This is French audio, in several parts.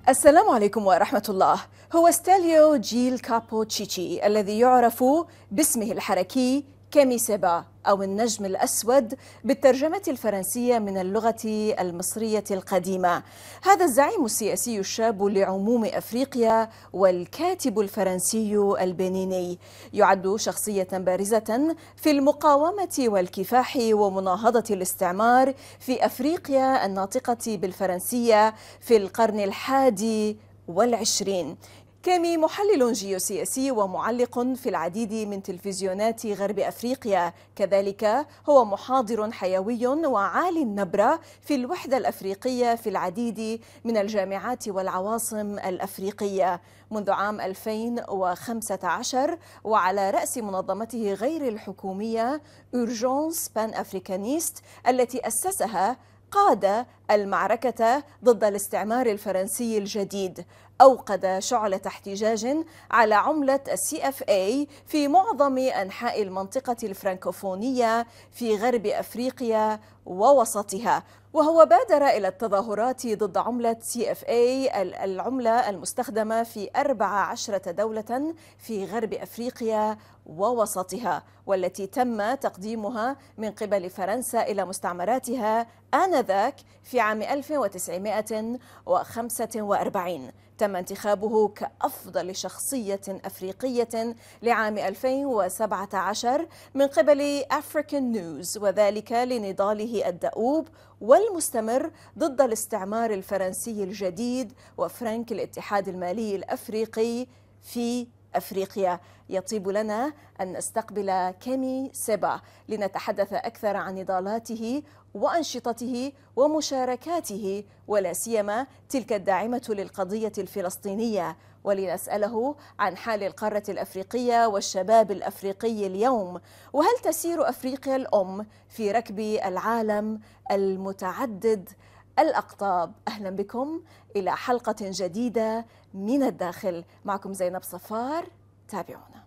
السلام عليكم ورحمة الله. هو ستيليو جيل كابو تشيتشي الذي يعرف باسمه الحركي كيمي سيبا أو النجم الأسود بالترجمة الفرنسية من اللغة المصرية القديمة. هذا الزعيم السياسي الشاب لعموم أفريقيا والكاتب الفرنسي البنيني يعد شخصية بارزة في المقاومة والكفاح ومناهضة الاستعمار في أفريقيا الناطقة بالفرنسية في القرن ال11. كيمي محلل جيوسياسي ومعلق في العديد من تلفزيونات غرب أفريقيا، كذلك هو محاضر حيوي وعالي النبرة في الوحدة الأفريقية في العديد من الجامعات والعواصم الأفريقية منذ عام 2015، وعلى رأس منظمته غير الحكومية Urgence Pan-Africaniste التي أسسها قاد المعركة ضد الاستعمار الفرنسي الجديد. أوقد شعلة احتجاج على عملة CFA في معظم أنحاء المنطقة الفرنكوفونية في غرب أفريقيا ووسطها، وهو بادر إلى التظاهرات ضد عملة CFA العملة المستخدمة في 14 دولة في غرب أفريقيا ووسطها، والتي تم تقديمها من قبل فرنسا إلى مستعمراتها آنذاك في عام 1945. تم انتخابه كأفضل شخصية أفريقية لعام 2017 من قبل African News، وذلك لنضاله الدؤوب والمستمر ضد الاستعمار الفرنسي الجديد وفرنك الاتحاد المالي الأفريقي في أفريقيا. يطيب لنا أن نستقبل كيمي سيبا لنتحدث أكثر عن نضالاته وأنشطته ومشاركاته، ولا سيما تلك الداعمة للقضية الفلسطينية، ولنسأله عن حال القارة الأفريقية والشباب الأفريقي اليوم، وهل تسير أفريقيا الأم في ركب العالم المتعدد الأقطاب. أهلا بكم إلى حلقة جديدة من الداخل، معكم زينب صفار، تابعونا.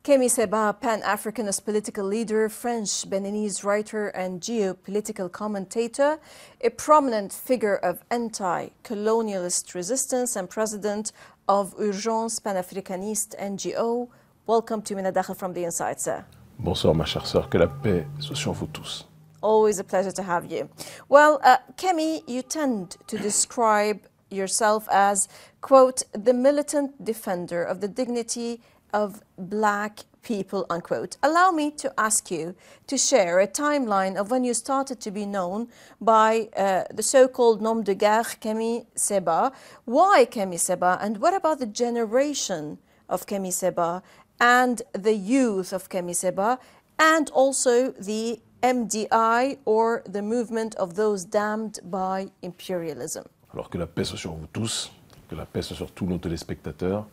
Kémi Séba, Pan-Africanist political leader, French Beninese writer and geopolitical commentator, a prominent figure of anti-colonialist resistance and president of Urgence Pan-Africaniste NGO. Welcome to Min al-Dakhil from the Inside, sir. Bonsoir, ma chère sœur. Que la paix soit sur vous tous. Always a pleasure to have you. Well, Kémi, you tend to describe yourself as, quote, the militant defender of the dignity of black people, unquote. Allow me to ask you to share a timeline of when you started to be known by the so-called nom de guerre Kémi Séba. Why Kémi Séba, and what about the generation of Kémi Séba and the youth of Kémi Séba, and also the MDI, or the movement of those damned by imperialism? Alors que la paix soit sur vous tous, que la paix soit sur tous nos téléspectateurs,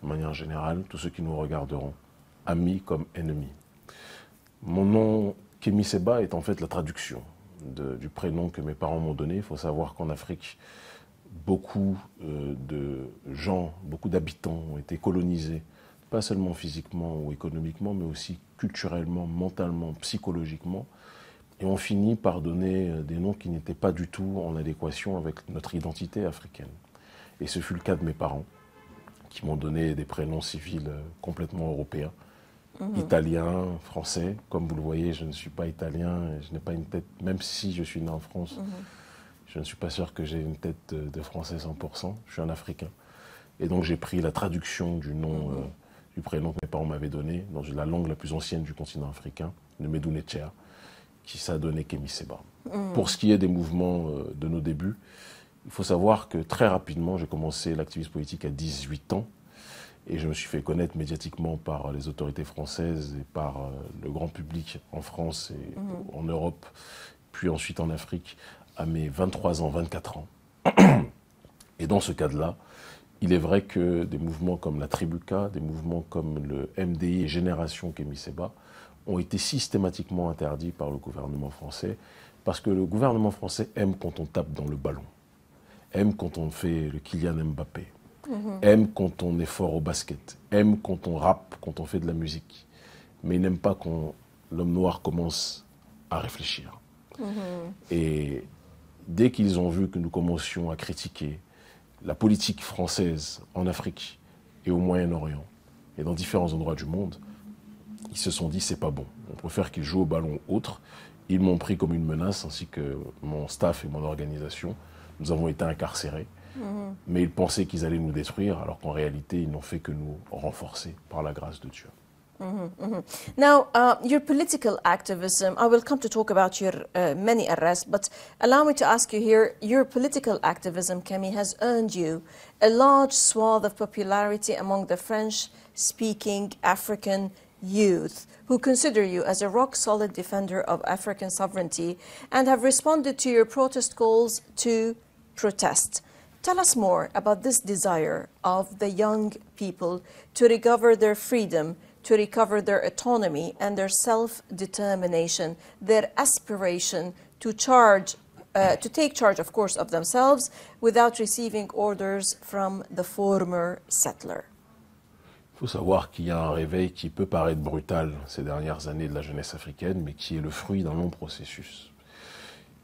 de manière générale, tous ceux qui nous regarderont, amis comme ennemis. Mon nom, Kémi Séba, est en fait la traduction du prénom que mes parents m'ont donné. Il faut savoir qu'en Afrique, beaucoup de gens, beaucoup d'habitants ont été colonisés, pas seulement physiquement ou économiquement, mais aussi culturellement, mentalement, psychologiquement, et on finit par donner des noms qui n'étaient pas du tout en adéquation avec notre identité africaine. Et ce fut le cas de mes parents, qui m'ont donné des prénoms civils complètement européens, italiens, français. Comme vous le voyez, je ne suis pas italien, je n'ai pas une tête, même si je suis né en France, je ne suis pas sûr que j'ai une tête de français 100%, je suis un Africain. Et donc j'ai pris la traduction du nom, du prénom que mes parents m'avaient donné, dans la langue la plus ancienne du continent africain, le Medunechea, qui s'est donné Kémi Séba. Pour ce qui est des mouvements de nos débuts, il faut savoir que très rapidement, j'ai commencé l'activisme politique à 18 ans et je me suis fait connaître médiatiquement par les autorités françaises et par le grand public en France et en Europe, puis ensuite en Afrique, à mes 23 ans, 24 ans. Et dans ce cadre-là, il est vrai que des mouvements comme la Tribuca, des mouvements comme le MDI et Génération Kémi Séba ont été systématiquement interdits par le gouvernement français parce que le gouvernement français aime quand on tape dans le ballon, aime quand on fait le Kylian Mbappé, aime quand on est fort au basket, aime quand on rappe, quand on fait de la musique, mais il n'aime pas qu'on l'homme noir commence à réfléchir. Et dès qu'ils ont vu que nous commencions à critiquer la politique française en Afrique et au Moyen-Orient et dans différents endroits du monde, ils se sont dit c'est pas bon. On préfère qu'ils jouent au ballon autre. Ils m'ont pris comme une menace, ainsi que mon staff et mon organisation. Nous avons été incarcérés. Mais ils pensaient qu'ils allaient nous détruire, alors qu'en réalité, ils n'ont fait que nous renforcer par la grâce de Dieu. Now, your political activism, I will come to talk about your many arrests, but allow me to ask you here, your political activism, Kemi, has earned you a large swath of popularity among the French-speaking African youth, who consider you as a rock-solid defender of African sovereignty and have responded to your protest calls to protest. Tell us more about this desire of the young people to recover their freedom, to recover their autonomy and their self-determination, their aspiration to take charge, of course, of themselves without receiving orders from the former settler. Il faut savoir qu'il y a un réveil qui peut paraître brutal ces dernières années de la jeunesse africaine, mais qui est le fruit d'un long processus.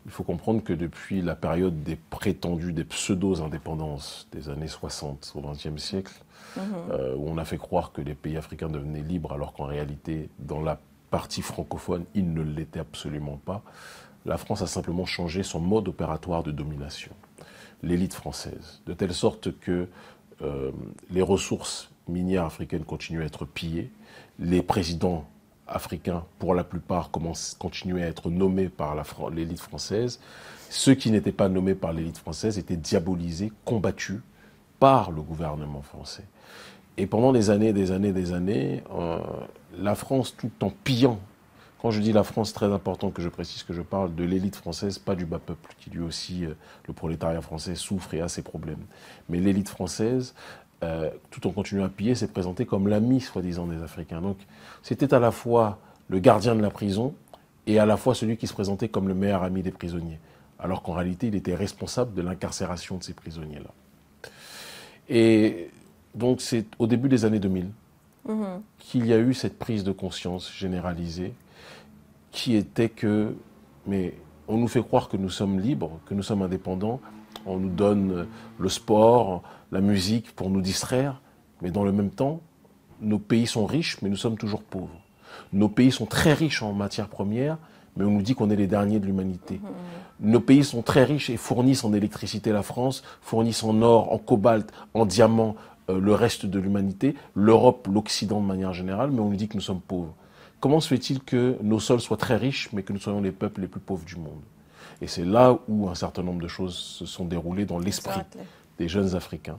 Il faut comprendre que depuis la période des prétendues, des pseudo-indépendances des années 60 au XXe siècle, où on a fait croire que les pays africains devenaient libres, alors qu'en réalité, dans la partie francophone, ils ne l'étaient absolument pas, la France a simplement changé son mode opératoire de domination, l'élite française, de telle sorte que les ressources minières africaines continuaient à être pillées, les présidents africains, pour la plupart, continuaient à être nommés par l'élite française. Ceux qui n'étaient pas nommés par l'élite française étaient diabolisés, combattus par le gouvernement français. Et pendant des années, la France, tout en pillant, quand je dis la France, très important que je précise que je parle de l'élite française, pas du bas peuple, qui lui aussi, le prolétariat français, souffre et a ses problèmes. Mais l'élite française, tout en continuant à piller, s'est présenté comme l'ami, soi-disant, des Africains. Donc, c'était à la fois le gardien de la prison et à la fois celui qui se présentait comme le meilleur ami des prisonniers. Alors qu'en réalité, il était responsable de l'incarcération de ces prisonniers-là. Et donc, c'est au début des années 2000 qu'il y a eu cette prise de conscience généralisée qui était que, mais on nous fait croire que nous sommes libres, que nous sommes indépendants, on nous donne le sport, la musique pour nous distraire, mais dans le même temps, nos pays sont riches, mais nous sommes toujours pauvres. Nos pays sont très riches en matières premières, mais on nous dit qu'on est les derniers de l'humanité. Nos pays sont très riches et fournissent en électricité la France, fournissent en or, en cobalt, en diamant le reste de l'humanité, l'Europe, l'Occident de manière générale, mais on nous dit que nous sommes pauvres. Comment se fait-il que nos sols soient très riches, mais que nous soyons les peuples les plus pauvres du monde? Et c'est là où un certain nombre de choses se sont déroulées dans l'esprit des jeunes Africains.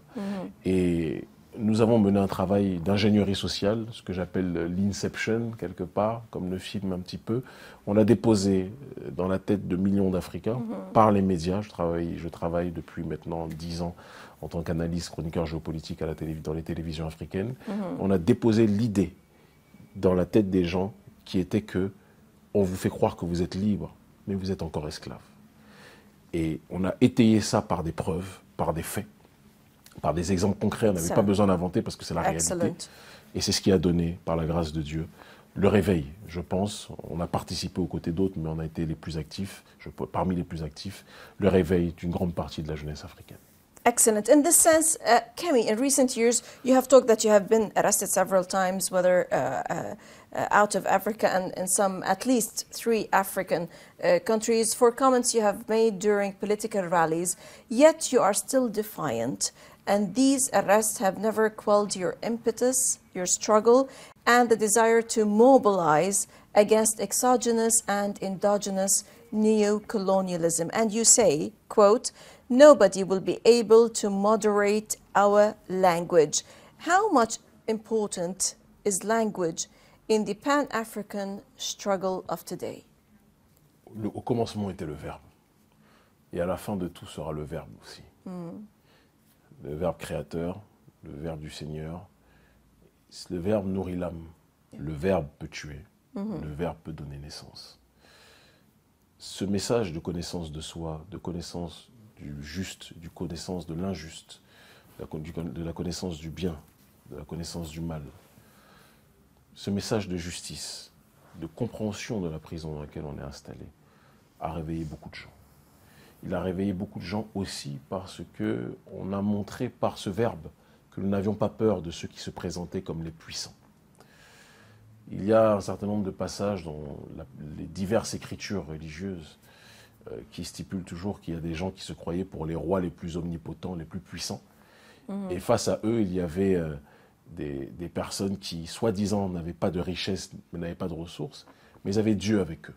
Et nous avons mené un travail d'ingénierie sociale, ce que j'appelle l'Inception, quelque part, comme le film un petit peu. On a déposé dans la tête de millions d'Africains, par les médias, je travaille depuis maintenant 10 ans en tant qu'analyste, chroniqueur géopolitique dans les télévisions africaines. On a déposé l'idée dans la tête des gens qui était que on vous fait croire que vous êtes libre, mais vous êtes encore esclave. Et on a étayé ça par des preuves, par des faits, par des exemples concrets. On n'avait pas besoin d'inventer parce que c'est la réalité. Et c'est ce qui a donné, par la grâce de Dieu, le réveil, je pense. On a participé aux côtés d'autres, mais on a été les plus actifs, parmi les plus actifs, le réveil d'une grande partie de la jeunesse africaine. Excellent. In this sense, Kemi, in recent years, you have talked that you have been arrested several times, whether out of Africa and in some, at least 3 African countries, for comments you have made during political rallies, yet you are still defiant. And these arrests have never quelled your impetus, your struggle, and the desire to mobilize against exogenous and endogenous neo-colonialism. And you say, quote, "Nobody will be able to moderate our language." How much important is language in the Pan-African struggle of today? Au commencement était le verbe. Et à la fin de tout sera le verbe aussi. Le verbe créateur, le verbe du Seigneur. Le verbe nourrit l'âme. Le verbe peut tuer. Le verbe peut donner naissance. Ce message de connaissance de soi, de connaissance du juste, du connaissance de l'injuste, de la connaissance du bien, de la connaissance du mal. Ce message de justice, de compréhension de la prison dans laquelle on est installé a réveillé beaucoup de gens. Il a réveillé beaucoup de gens aussi parce qu'on a montré par ce verbe que nous n'avions pas peur de ceux qui se présentaient comme les puissants. Il y a un certain nombre de passages dans les diverses écritures religieuses qui stipulent toujours qu'il y a des gens qui se croyaient pour les rois les plus omnipotents, les plus puissants. Et face à eux, il y avait des personnes qui, soi-disant, n'avaient pas de richesse, n'avaient pas de ressources, mais ils avaient Dieu avec eux.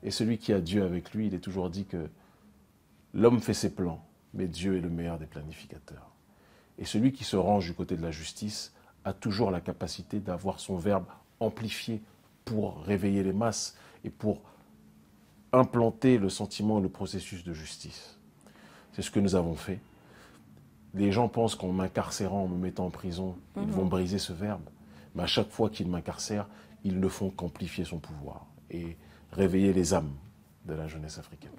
Et celui qui a Dieu avec lui, il est toujours dit que l'homme fait ses plans, mais Dieu est le meilleur des planificateurs. Et celui qui se range du côté de la justice a toujours la capacité d'avoir son verbe amplifié pour réveiller les masses et pour implanter le sentiment et le processus de justice. C'est ce que nous avons fait. Les gens pensent qu'en m'incarcérant, en me mettant en prison, ils vont briser ce verbe. Mais à chaque fois qu'ils m'incarcèrent, ils ne font qu'amplifier son pouvoir et réveiller les âmes de la jeunesse africaine.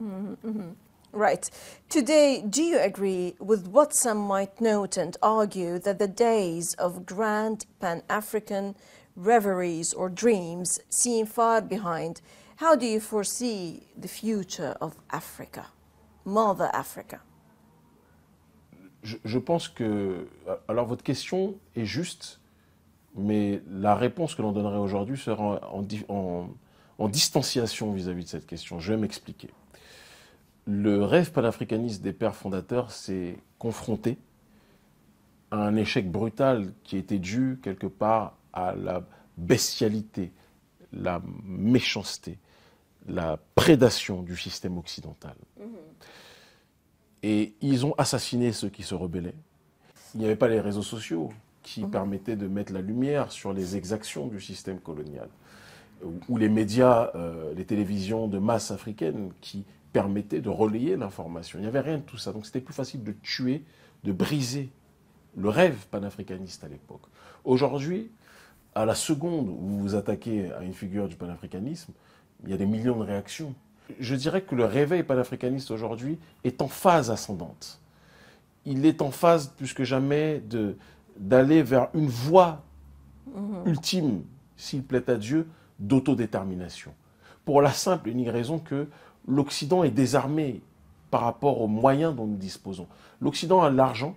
Right. Today, do you agree with what some might note and argue that the days of grand Pan-African reveries or dreams seem far behind? How do you foresee the future of Africa, Mother Africa? Je pense que... Alors, votre question est juste, mais la réponse que l'on donnerait aujourd'hui sera en distanciation vis-à-vis de cette question. Je vais m'expliquer. Le rêve panafricaniste des pères fondateurs s'est confronté à un échec brutal qui était dû quelque part à la bestialité, la méchanceté, la prédation du système occidental. Et ils ont assassiné ceux qui se rebellaient. Il n'y avait pas les réseaux sociaux qui permettaient de mettre la lumière sur les exactions du système colonial, ou les médias, les télévisions de masse africaines qui permettaient de relayer l'information. Il n'y avait rien de tout ça. Donc c'était plus facile de tuer, de briser le rêve panafricaniste à l'époque. Aujourd'hui, à la seconde où vous vous attaquez à une figure du panafricanisme, il y a des millions de réactions. Je dirais que le réveil panafricaniste aujourd'hui est en phase ascendante. Il est en phase plus que jamais d'aller vers une voie ultime, s'il plaît à Dieu, d'autodétermination. Pour la simple et unique raison que l'Occident est désarmé par rapport aux moyens dont nous disposons. L'Occident a l'argent,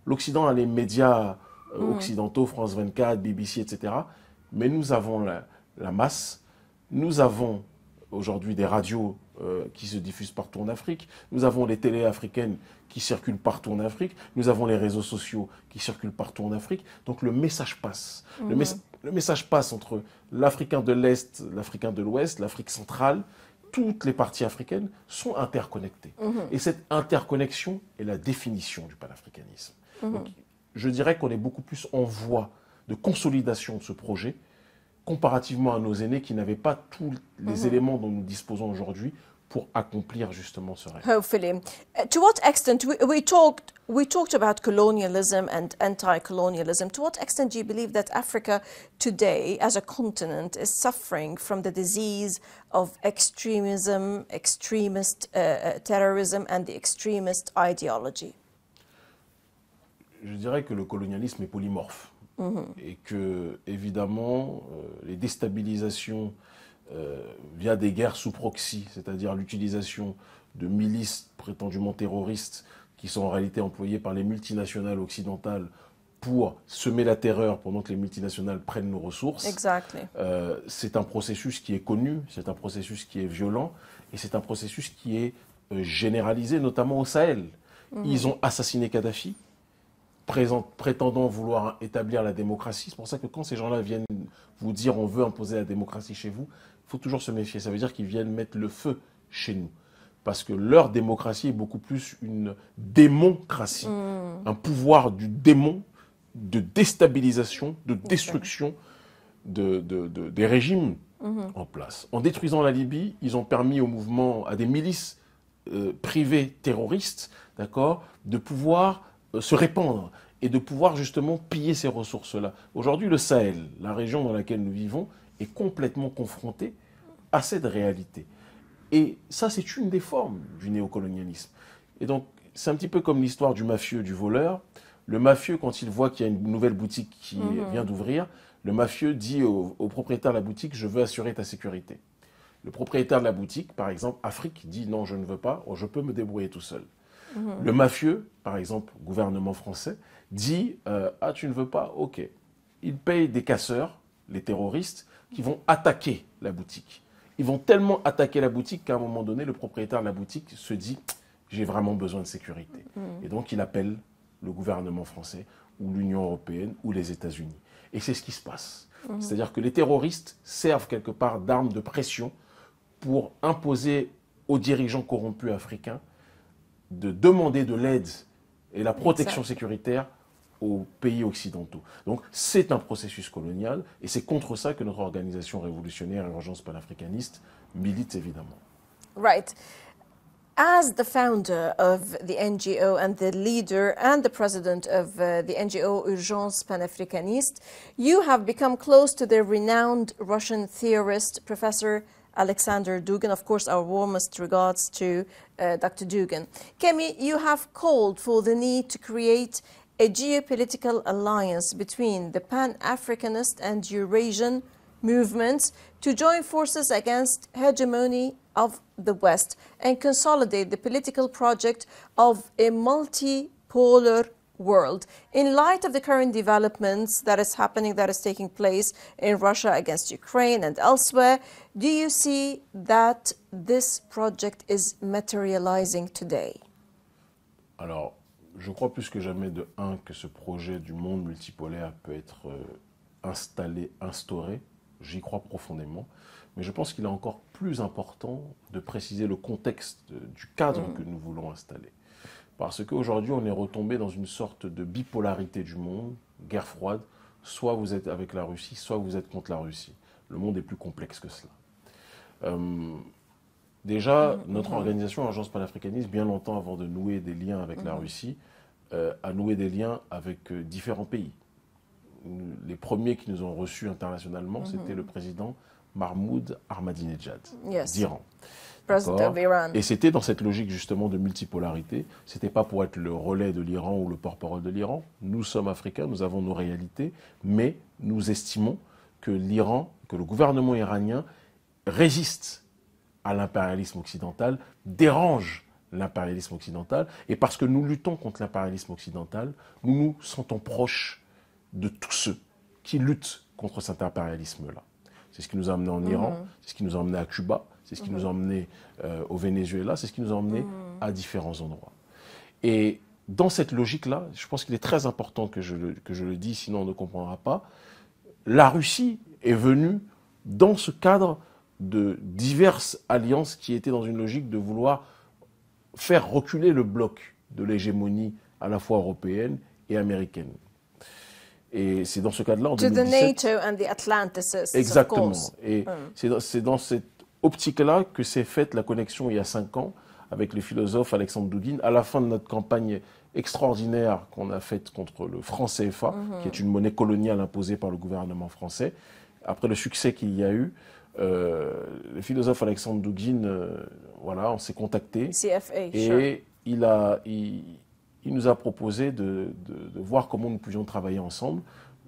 l'Occident a les médias occidentaux, France 24, BBC, etc. Mais nous avons la masse, nous avons aujourd'hui des radios qui se diffusent partout en Afrique, nous avons les télés africaines qui circulent partout en Afrique, nous avons les réseaux sociaux qui circulent partout en Afrique. Donc le message passe. Le message passe entre l'Africain de l'Est, l'Africain de l'Ouest, l'Afrique centrale. Toutes les parties africaines sont interconnectées. Et cette interconnexion est la définition du panafricanisme. Donc, je dirais qu'on est beaucoup plus en voie de consolidation de ce projet comparativement à nos aînés qui n'avaient pas tous les éléments dont nous disposons aujourd'hui pour accomplir justement ce rêve. Hopefully. To what extent, we talked about colonialism and anti-colonialism. To what extent do you believe that Africa today, as a continent, is suffering from the disease of extremism, extremist terrorism and the extremist ideology? Je dirais que le colonialisme est polymorphe et que, évidemment, les déstabilisations via des guerres sous proxy, c'est-à-dire l'utilisation de milices prétendument terroristes qui sont en réalité employées par les multinationales occidentales pour semer la terreur pendant que les multinationales prennent nos ressources. Exactly. C'est un processus qui est connu, c'est un processus qui est violent et c'est un processus qui est généralisé, notamment au Sahel. Ils ont assassiné Kadhafi, prétendant vouloir établir la démocratie. C'est pour ça que quand ces gens-là viennent vous dire on veut imposer la démocratie chez vous, il faut toujours se méfier. Ça veut dire qu'ils viennent mettre le feu chez nous. Parce que leur démocratie est beaucoup plus une démoncratie, un pouvoir du démon, de déstabilisation, de destruction des régimes en place. En détruisant la Libye, ils ont permis au mouvement, à des milices privées terroristes, d'accord, de pouvoir se répandre et de pouvoir justement piller ces ressources-là. Aujourd'hui, le Sahel, la région dans laquelle nous vivons, est complètement confrontée à cette réalité. Et ça, c'est une des formes du néocolonialisme. Et donc, c'est un petit peu comme l'histoire du mafieux, du voleur. Le mafieux, quand il voit qu'il y a une nouvelle boutique qui vient d'ouvrir, Le mafieux dit au propriétaire de la boutique, je veux assurer ta sécurité. Le propriétaire de la boutique, par exemple, Afrique, dit non, je ne veux pas, je peux me débrouiller tout seul. Le mafieux, par exemple, gouvernement français, dit ah, tu ne veux pas, ok. Il paye des casseurs, les terroristes, qui vont attaquer la boutique. Ils vont tellement attaquer la boutique qu'à un moment donné, le propriétaire de la boutique se dit j'ai vraiment besoin de sécurité. Et donc, il appelle le gouvernement français ou l'Union européenne ou les États-Unis. Et c'est ce qui se passe. C'est-à-dire que les terroristes servent quelque part d'arme de pression pour imposer aux dirigeants corrompus africains de demander de l'aide et la protection sécuritaire aux pays occidentaux. Donc c'est un processus colonial et c'est contre ça que notre organisation révolutionnaire Urgence panafricaniste milite évidemment. Right. As the founder of the NGO and the leader and the president of the NGO Urgence Panafricaniste, you have become close to the renowned Russian theorist, Professor Alexander Dugin. Of course, our warmest regards to Dr. Dugin. Kemi, you have called for the need to create a geopolitical alliance between the Pan-Africanist and Eurasian movements to join forces against hegemony of the West and consolidate the political project of a multipolar world. In light of the current developments that is happening, that is taking place in Russia against Ukraine and elsewhere, do you see that this project is materializing today? Alors, je crois plus que jamais que ce projet du monde multipolaire peut être instauré. J'y crois profondément. Mais je pense qu'il est encore plus important de préciser le contexte du cadre que nous voulons installer. Parce qu'aujourd'hui, on est retombé dans une sorte de bipolarité du monde, guerre froide. Soit vous êtes avec la Russie, soit vous êtes contre la Russie. Le monde est plus complexe que cela. Déjà, notre organisation, Agence panafricaniste, bien longtemps avant de nouer des liens avec la Russie, a noué des liens avec différents pays. Les premiers qui nous ont reçus internationalement, c'était le président Mahmoud Ahmadinejad d'Iran. Et c'était dans cette logique justement de multipolarité. Ce n'était pas pour être le relais de l'Iran ou le porte-parole de l'Iran. Nous sommes africains, nous avons nos réalités, mais nous estimons que l'Iran, que le gouvernement iranien résiste à l'impérialisme occidental, dérange l'impérialisme occidental. Et parce que nous luttons contre l'impérialisme occidental, nous nous sentons proches de tous ceux qui luttent contre cet impérialisme-là. C'est ce qui nous a amenés en Iran, c'est ce qui nous a amenés à Cuba, c'est ce qui nous a emmenés au Venezuela, c'est ce qui nous a emmenés à différents endroits. Et dans cette logique-là, je pense qu'il est très important que je le dise, sinon on ne comprendra pas. La Russie est venue dans ce cadre de diverses alliances qui étaient dans une logique de vouloir faire reculer le bloc de l'hégémonie à la fois européenne et américaine. Et c'est dans ce cadre-là, en 2017... To the NATO and the Atlantists, exactement. Of course. Et c'est dans cette optique-là que s'est faite la connexion il y a 5 ans avec le philosophe Alexandre Dugin, à la fin de notre campagne extraordinaire qu'on a faite contre le franc CFA, qui est une monnaie coloniale imposée par le gouvernement français. Après le succès qu'il y a eu, le philosophe Alexandre Dugin, voilà, on s'est contacté. CFA, et il nous a proposé de voir comment nous pouvions travailler ensemble.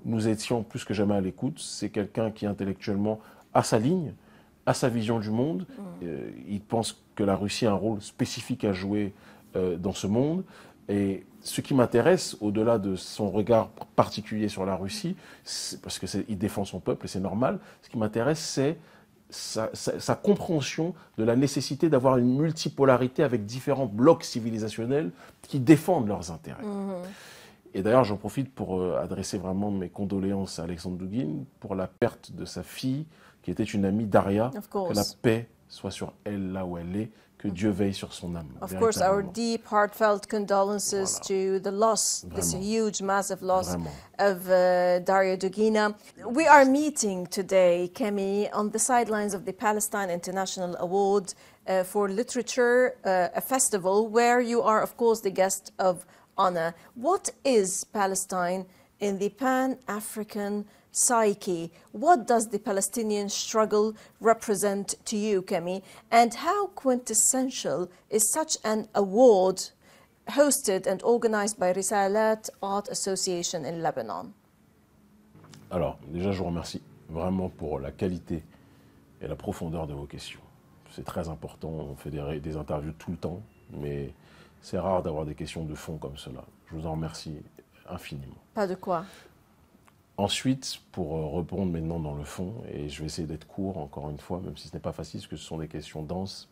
Nous étions plus que jamais à l'écoute. C'est quelqu'un qui intellectuellement a sa ligne, a sa vision du monde. Il pense que la Russie a un rôle spécifique à jouer dans ce monde. Et ce qui m'intéresse, au-delà de son regard particulier sur la Russie, parce qu'il défend son peuple et c'est normal, ce qui m'intéresse, c'est sa compréhension de la nécessité d'avoir une multipolarité avec différents blocs civilisationnels qui défendent leurs intérêts. Et d'ailleurs, j'en profite pour adresser vraiment mes condoléances à Alexandre Dugin pour la perte de sa fille, qui était une amie, Daria. Que la paix soit sur elle là où elle est, que Dieu veille sur son âme. Of course, our deep, heartfelt condolences to the loss, this huge, massive loss of Daria Dugina. We are meeting today, Kemi, on the sidelines of the Palestine International Award for Literature, a festival where you are, of course, the guest of honor. What is Palestine in the Pan-African psyche? What does the Palestinian struggle represent to you, Kemi? And how quintessential is such an award hosted and organized by Risalat Art Association in Lebanon? Alors, déjà, je vous remercie vraiment pour la qualité et la profondeur de vos questions. C'est très important, on fait des interviews tout le temps, mais c'est rare d'avoir des questions de fond comme cela. Je vous en remercie infiniment. Pas de quoi. Ensuite, pour répondre maintenant dans le fond, et je vais essayer d'être court encore une fois, même si ce n'est pas facile, parce que ce sont des questions denses,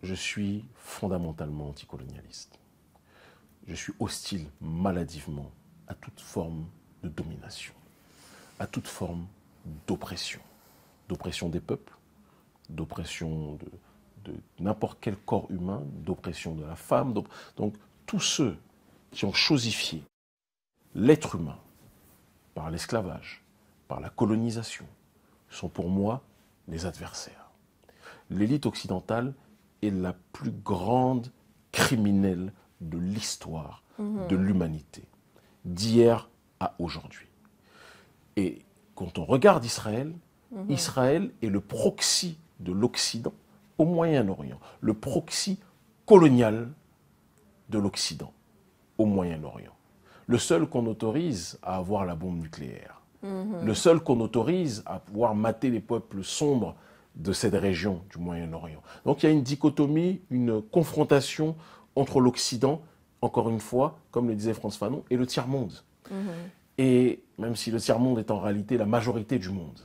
je suis fondamentalement anticolonialiste. Je suis hostile maladivement à toute forme de domination, à toute forme d'oppression des peuples, d'oppression de n'importe quel corps humain, d'oppression de la femme. Donc tous ceux qui ont chosifié l'être humain par l'esclavage, par la colonisation, sont pour moi les adversaires. L'élite occidentale est la plus grande criminelle de l'histoire de l'humanité, d'hier à aujourd'hui. Et quand on regarde Israël, Israël est le proxy de l'Occident au Moyen-Orient, le proxy colonial de l'Occident au Moyen-Orient. Le seul qu'on autorise à avoir la bombe nucléaire, le seul qu'on autorise à pouvoir mater les peuples sombres de cette région du Moyen-Orient. Donc il y a une dichotomie, une confrontation entre l'Occident, encore une fois, comme le disait Frantz Fanon, et le tiers-monde. Et même si le tiers-monde est en réalité la majorité du monde.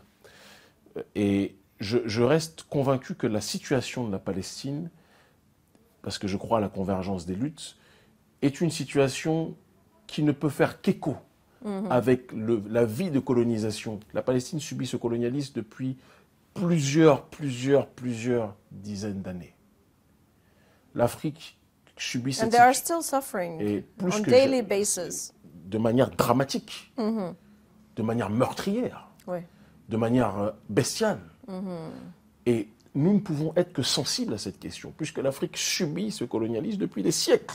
Et je reste convaincu que la situation de la Palestine, parce que je crois à la convergence des luttes, est une situation qui ne peut faire qu'écho avec la vie de colonisation. La Palestine subit ce colonialisme depuis plusieurs dizaines d'années. L'Afrique subit cette situation et plus on que daily basis. De manière dramatique, de manière meurtrière, de manière bestiale. Et nous ne pouvons être que sensibles à cette question, puisque l'Afrique subit ce colonialisme depuis des siècles.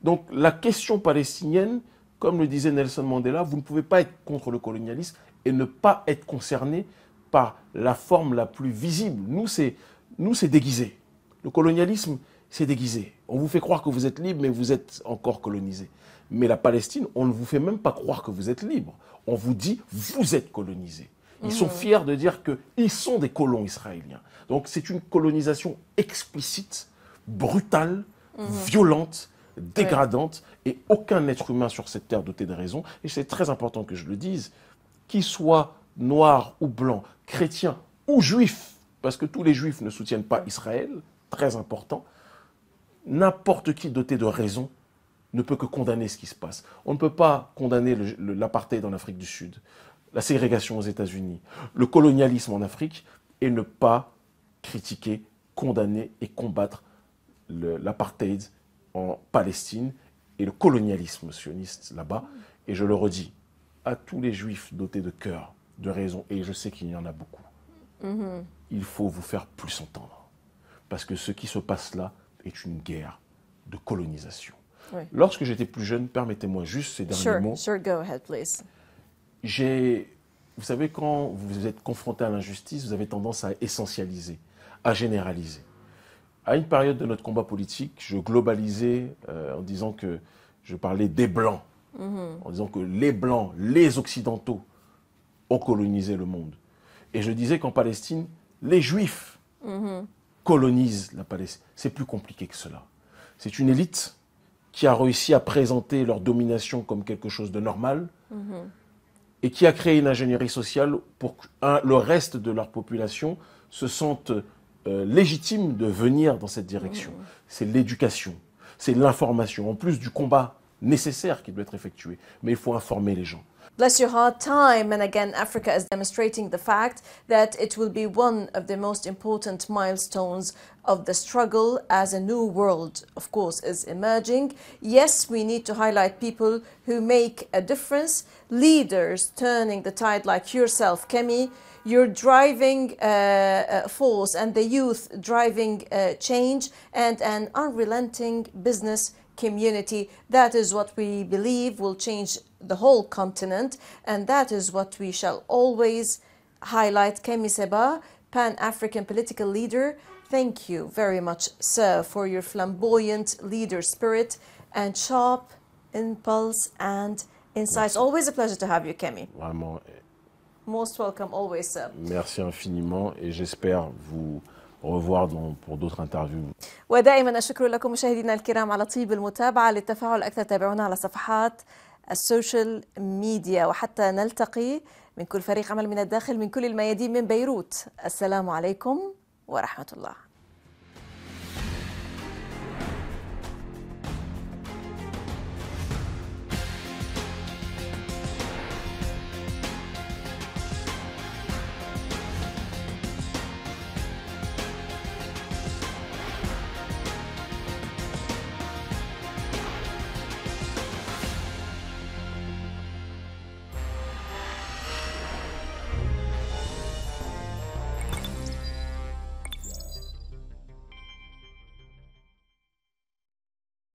Donc la question palestinienne, comme le disait Nelson Mandela, vous ne pouvez pas être contre le colonialisme et ne pas être concerné par la forme la plus visible. Nous, c'est déguisé. Le colonialisme, c'est déguisé. On vous fait croire que vous êtes libre, mais vous êtes encore colonisé. Mais la Palestine, on ne vous fait même pas croire que vous êtes libre. On vous dit, vous êtes colonisé. Ils sont fiers de dire qu'ils sont des colons israéliens. Donc c'est une colonisation explicite, brutale, violente, dégradante, et aucun être humain sur cette terre doté de raison, et c'est très important que je le dise, qu'il soit noir ou blanc, chrétien ou juif, parce que tous les juifs ne soutiennent pas Israël, très important, n'importe qui doté de raison ne peut que condamner ce qui se passe. On ne peut pas condamner l'apartheid en Afrique du Sud, la ségrégation aux États-Unis, le colonialisme en Afrique, et ne pas critiquer, condamner et combattre l'apartheid en Palestine et le colonialisme sioniste là-bas. Et je le redis, à tous les juifs dotés de cœur, de raison, et je sais qu'il y en a beaucoup, il faut vous faire plus entendre. Parce que ce qui se passe là est une guerre de colonisation. Lorsque j'étais plus jeune, permettez-moi juste ces derniers mots. Sure, go ahead, please. Vous savez, quand vous êtes confronté à l'injustice, vous avez tendance à essentialiser, à généraliser. À une période de notre combat politique, je globalisais en disant que je parlais des Blancs, en disant que les Blancs, les Occidentaux ont colonisé le monde. Et je disais qu'en Palestine, les Juifs colonisent la Palestine. C'est plus compliqué que cela. C'est une élite qui a réussi à présenter leur domination comme quelque chose de normal et qui a créé une ingénierie sociale pour que le reste de leur population se sente légitime de venir dans cette direction. C'est l'éducation, c'est l'information, en plus du combat nécessaire qui doit être effectué. Mais il faut informer les gens. Bless your heart, time and again Africa is demonstrating the fact that it will be one of the most important milestones of the struggle as a new world, of course, is emerging. Yes, we need to highlight people who make a difference, leaders turning the tide like yourself, Kemi. Your driving force and the youth driving change and an unrelenting business community. That is what we believe will change the whole continent, and that is what we shall always highlight. Kemi Seba, Pan-African political leader, thank you very much, sir, for your flamboyant leader spirit and sharp impulse and insights. Always a pleasure to have you, Kemi. Vraiment, Most welcome, always, sir. merci infiniment et j'espère vous revoir pour d'autres interviews. ودائما الشكر لكم مشاهدينا الكرام على طيب المتابعة. للتفاعل أكثر تابعونا على صفحات السوشيال ميديا، وحتى نلتقي من كل فريق عمل من الداخل من كل الميادين من بيروت. السلام عليكم ورحمة الله.